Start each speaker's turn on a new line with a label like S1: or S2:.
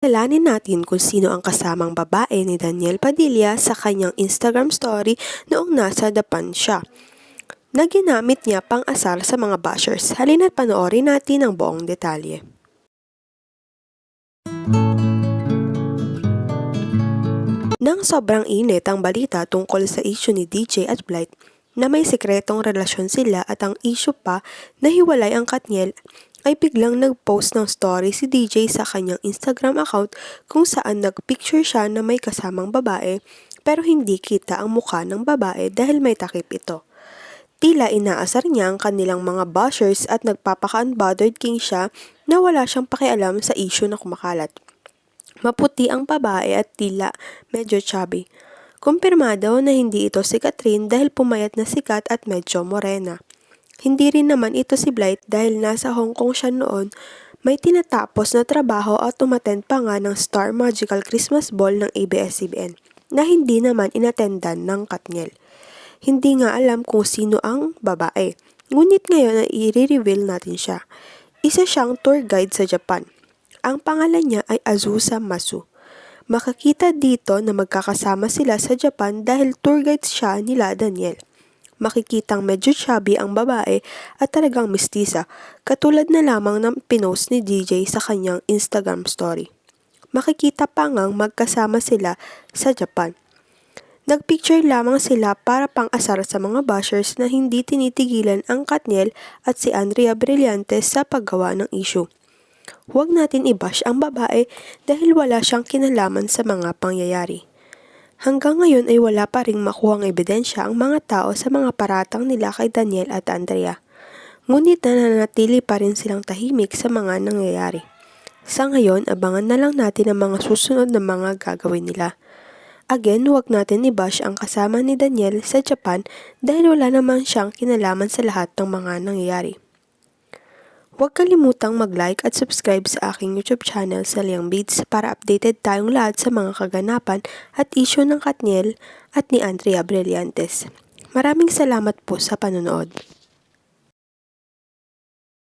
S1: Kilalanin natin kung sino ang kasamang babae ni Daniel Padilla sa kanyang Instagram story noong nasa Japan siya, na ginamit niya pang-asar sa mga bashers. Halina't panoorin natin ang buong detalye. Nang sobrang init ang balita tungkol sa issue ni DJ at Blythe na may sekretong relasyon sila at ang issue pa na hiwalay ang Katniel, ay biglang nag-post ng story si DJ sa kanyang Instagram account kung saan nagpicture siya na may kasamang babae pero hindi kita ang mukha ng babae dahil may takip ito. Tila inaasar niya ang kanilang mga bashers at nagpapaka-unbothered king siya na wala siyang pakialam sa issue na kumakalat. Maputi ang babae at tila medyo chubby. Kumpirmado na hindi ito si Catherine dahil pumayat na sikat at medyo morena. Hindi rin naman ito si Blythe dahil nasa Hong Kong siya noon, may tinatapos na trabaho at umattend pa nga ng Star Magical Christmas Ball ng ABS-CBN na hindi naman inattendan ng Katniel. Hindi nga alam kung sino ang babae, ngunit ngayon ay i-reveal natin siya. Isa siyang tour guide sa Japan. Ang pangalan niya ay Azusa Masu. Makikita dito na magkakasama sila sa Japan dahil tour guide siya nila Daniel. Makikitang medyo chubby ang babae at talagang mistisa, katulad na lamang ng pinost ni DJ sa kanyang Instagram story. Makikita pa ngang magkasama sila sa Japan. Nagpicture lamang sila para pang-asar sa mga bashers na hindi tinitigilan ang Katniel at si Andrea Brillantes sa paggawa ng issue. Huwag natin i-bash ang babae dahil wala siyang kinalaman sa mga pangyayari. Hanggang ngayon ay wala pa ring makuhang ebidensya ang mga tao sa mga paratang nila kay Daniel at Andrea. Ngunit nananatili pa rin silang tahimik sa mga nangyayari. Sa ngayon, abangan na lang natin ang mga susunod na mga gagawin nila. Again, huwag natin i-bash ang kasama ni Daniel sa Japan dahil wala naman siyang kinalaman sa lahat ng mga nangyayari. Huwag kalimutang mag-like at subscribe sa aking YouTube channel sa Liang Beats para updated tayong lahat sa mga kaganapan at issue ng Katniel at ni Andrea Brillantes. Maraming salamat po sa panonood.